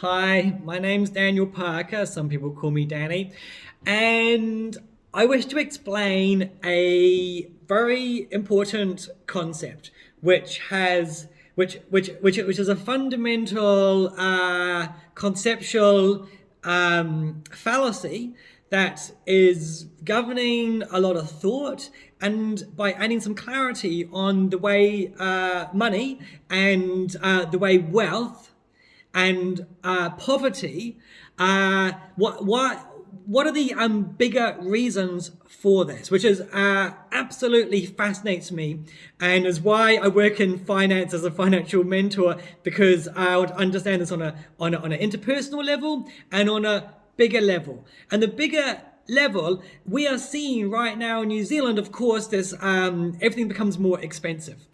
Hi, my name's Daniel Parker. Some people call me Danny. And I wish to explain a very important concept which has which is a fundamental conceptual fallacy that is governing a lot of thought, and by adding some clarity on the way money and the way wealth and poverty, what are the bigger reasons for this, which is absolutely fascinates me, and is why I work in finance as a financial mentor, because I would understand this on an interpersonal level and on a bigger level. And the bigger level we are seeing right now in New Zealand, of course, this everything becomes more expensive.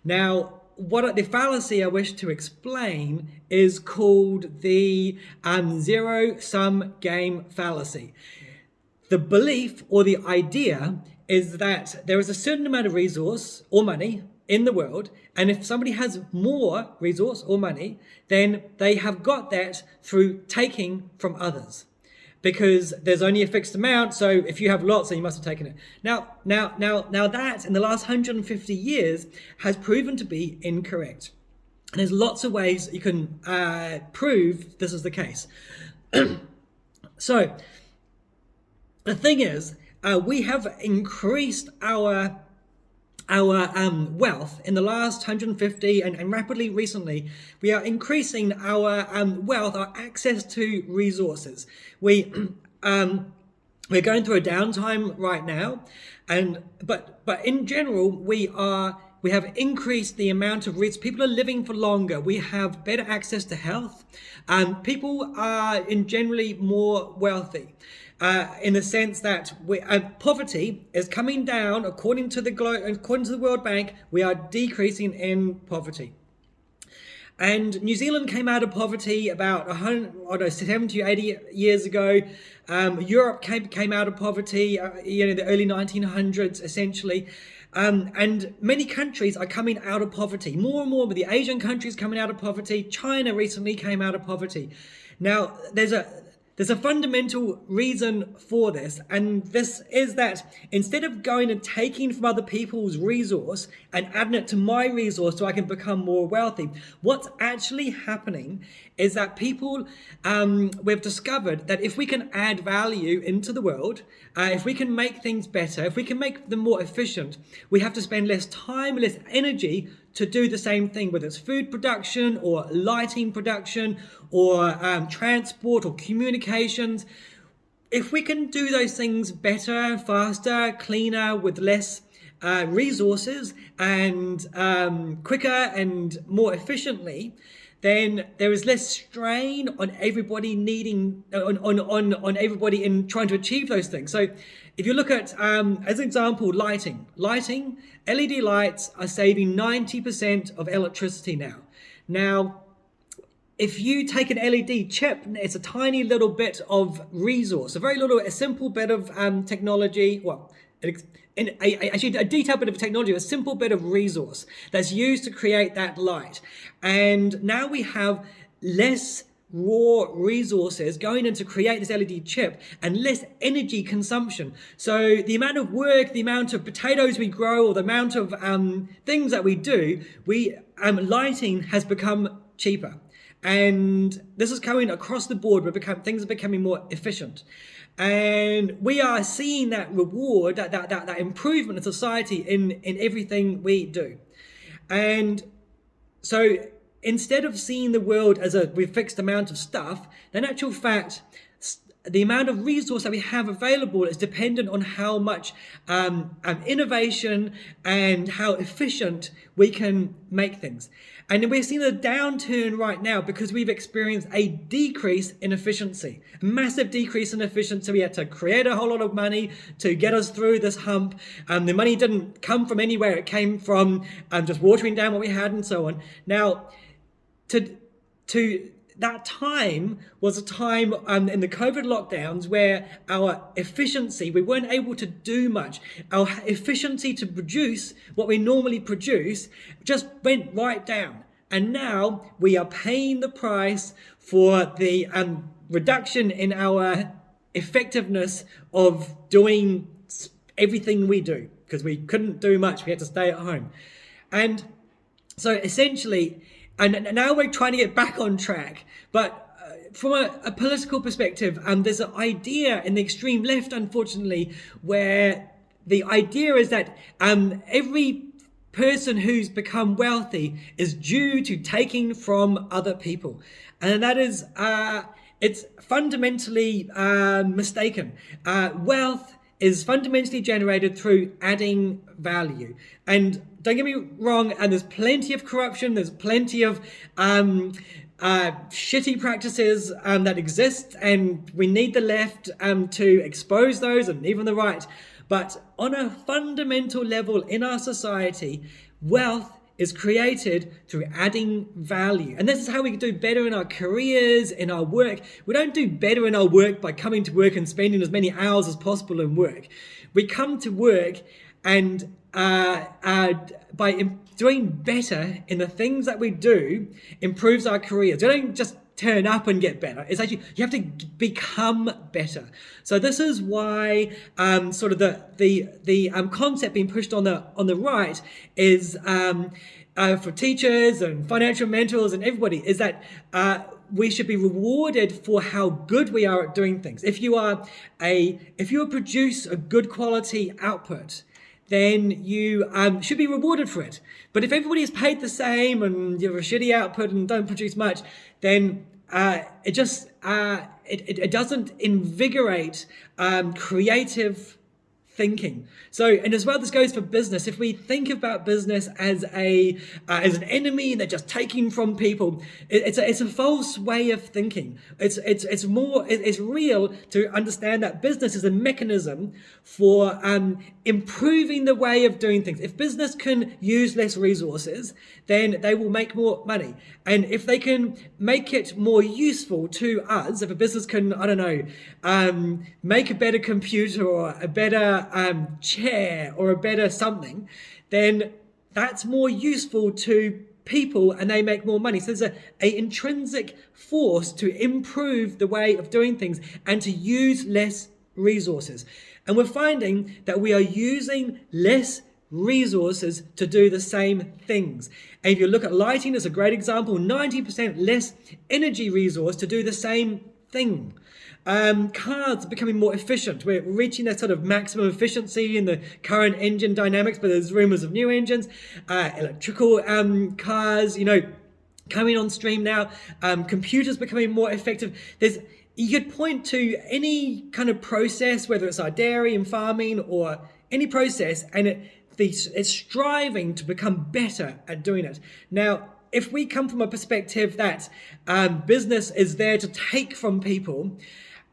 Now, what the fallacy I wish to explain is called the zero-sum game fallacy. The belief or the idea is that there is a certain amount of resource or money in the world, and if somebody has more resource or money, then they have got that through taking from others, because there's only a fixed amount. So if you have lots, then you must have taken it. Now that in the last 150 years has proven to be incorrect. And there's lots of ways you can prove this is the case. So the thing is, we have increased our wealth in the last 150 and rapidly recently. We are increasing our wealth, our access to resources. We're going through a downtime right now, but in general we have increased the amount of risk. People are living for longer. We have better access to health. People are in generally more wealthy. In the sense that poverty is coming down, according to the World Bank. We are decreasing in poverty. And New Zealand came out of poverty about 70 or 80 years ago. Europe came out of poverty, the early 1900s, essentially. And many countries are coming out of poverty. More and more, with the Asian countries coming out of poverty. China recently came out of poverty. Now, there's a fundamental reason for this, and this is that instead of going and taking from other people's resource and adding it to my resource so I can become more wealthy, what's actually happening is that people, we've discovered that if we can add value into the world, if we can make things better, if we can make them more efficient, we have to spend less time, less energy to do the same thing, whether it's food production or lighting production or transport or communications. If we can do those things better, faster, cleaner, with less resources, and quicker and more efficiently, then there is less strain on everybody needing on everybody in trying to achieve those things. So if you look at as an example, lighting, LED lights are saving 90% of electricity now. If you take an LED chip, it's a tiny little bit of resource, a simple bit of technology. Well, actually a detailed bit of technology, a simple bit of resource that's used to create that light. And now we have less raw resources going in to create this LED chip, and less energy consumption. So the amount of work, the amount of potatoes we grow, or the amount of things that we do, lighting has become cheaper. And this is coming across the board. Things are becoming more efficient. And we are seeing that reward, that improvement in society in everything we do. And so instead of seeing the world as a fixed amount of stuff, in actual fact, the amount of resource that we have available is dependent on how much innovation and how efficient we can make things. And we're seeing a downturn right now because we've experienced a decrease in efficiency, a massive decrease in efficiency. We had to create a whole lot of money to get us through this hump. The money didn't come from anywhere. It came from just watering down what we had and so on. Now, to that time was a time in the COVID lockdowns where our efficiency, we weren't able to do much. Our efficiency to produce what we normally produce just went right down. And now we are paying the price for the reduction in our effectiveness of doing everything we do, because we couldn't do much. We had to stay at home. And so essentially, and now we're trying to get back on track. But from a political perspective, there's an idea in the extreme left, unfortunately, where the idea is that every person who's become wealthy is due to taking from other people. And that is, it's fundamentally mistaken. Wealth is fundamentally generated through adding value. And don't get me wrong, and there's plenty of corruption, there's plenty of shitty practices that exist, and we need the left to expose those, and even the right. But on a fundamental level in our society, wealth is created through adding value. And this is how we do better in our careers, in our work. We don't do better in our work by coming to work and spending as many hours as possible in work. We come to work and by doing better in the things that we do improves our careers. We don't just turn up and get better. It's actually, you have to become better. So this is why sort of the concept being pushed on the right is for teachers and financial mentors and everybody, is that we should be rewarded for how good we are at doing things. If you produce a good quality output, then you should be rewarded for it. But if everybody is paid the same and you have a shitty output and don't produce much, then it doesn't invigorate creative thinking. So, and as well, this goes for business. If we think about business as an enemy and they're just taking from people, it's a false way of thinking. It's real to understand that business is a mechanism for improving the way of doing things. If business can use less resources, then they will make more money. And if they can make it more useful to us, if a business can, I don't know, make a better computer or a better chair or a better something, then that's more useful to people and they make more money. So there's a intrinsic force to improve the way of doing things and to use less resources. And we're finding that we are using less resources to do the same things. And if you look at lighting as a great example, 90% less energy resource to do the same thing. Cars are becoming more efficient. We're reaching that sort of maximum efficiency in the current engine dynamics, but there's rumors of new engines, electrical cars, coming on stream now. Computers becoming more effective. You could point to any kind of process, whether it's our dairy and farming or any process, and it's striving to become better at doing it. Now, if we come from a perspective that business is there to take from people,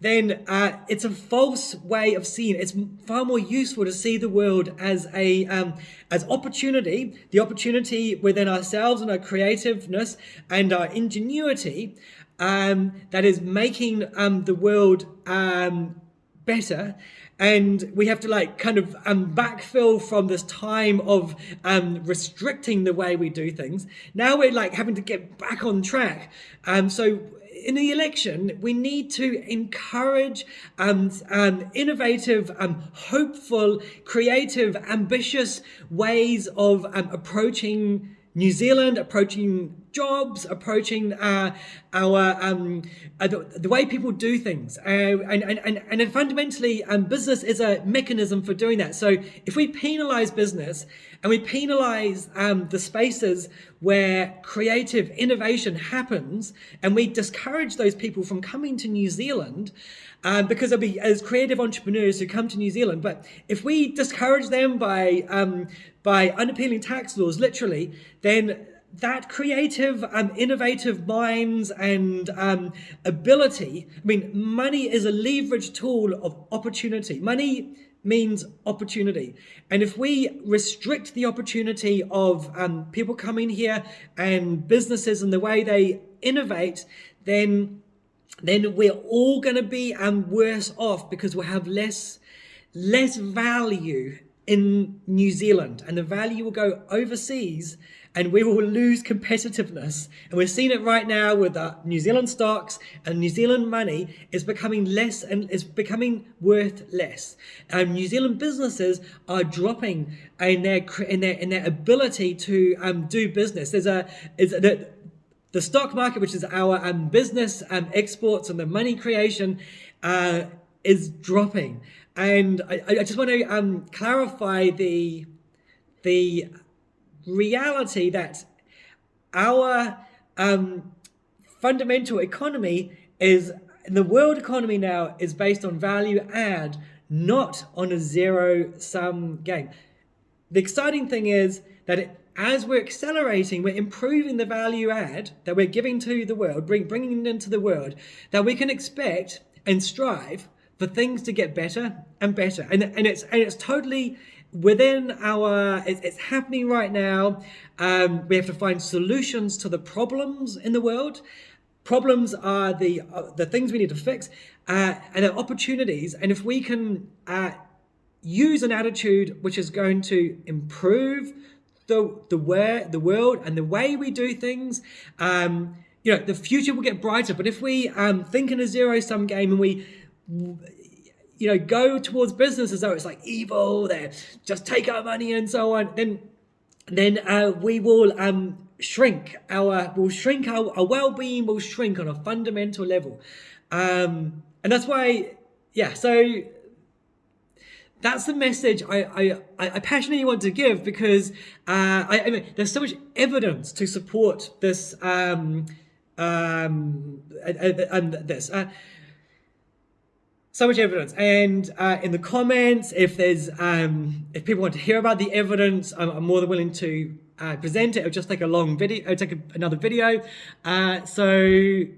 then it's a false way of seeing it. It's far more useful to see the world as as opportunity, the opportunity within ourselves and our creativeness and our ingenuity that is making the world better. And we have to backfill from this time of restricting the way we do things. Now we're having to get back on track. So in the election, we need to encourage innovative, hopeful, creative, ambitious ways of approaching New Zealand, approaching jobs, approaching the way people do things, and fundamentally, business is a mechanism for doing that. So if we penalise business and we penalise the spaces where creative innovation happens, and we discourage those people from coming to New Zealand, because they'll be as creative entrepreneurs who come to New Zealand. But if we discourage them by unappealing tax laws, literally, then that creative, innovative minds and ability, money is a leverage tool of opportunity. Money means opportunity. And if we restrict the opportunity of people coming here and businesses and the way they innovate, then we're all going to be worse off, because we'll have less value in New Zealand, and the value will go overseas, and we will lose competitiveness. And we're seeing it right now with New Zealand stocks, and New Zealand money is becoming less and is becoming worth less. New Zealand businesses are dropping in their ability to do business. The stock market, which is our business exports and the money creation, is dropping. And I just want to clarify the reality that our fundamental economy is, the world economy now is based on value add, not on a zero-sum game. The exciting thing is that as we're accelerating, we're improving the value add that we're giving to the world, bringing it into the world, that we can expect and strive for things to get better and better. And it's totally within it's happening right now. We have to find solutions to the problems in the world. Problems are the things we need to fix, and they're opportunities. And if we can use an attitude which is going to improve the world and the way we do things, the future will get brighter. But if we think in a zero-sum game and we go towards business as though it's like evil, they just take our money and so on, then we will shrink our well-being will shrink on a fundamental level, and that's why, so that's the message I passionately want to give, because I mean, there's so much evidence to support this so much evidence. And in the comments, if people want to hear about the evidence, I'm more than willing to present it. It'll just take a long video. It'll take another video. The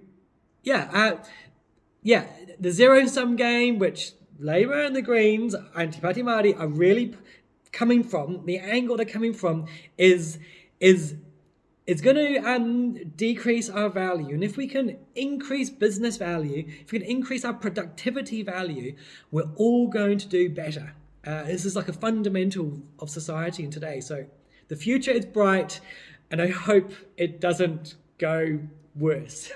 zero-sum game, which Labour and the Greens, Anti-Pāti Māori, are really coming from, the angle they're coming from is going to decrease our value. And if we can increase business value, if we can increase our productivity value, we're all going to do better. This is like a fundamental of society in today. So the future is bright, and I hope it doesn't go worse.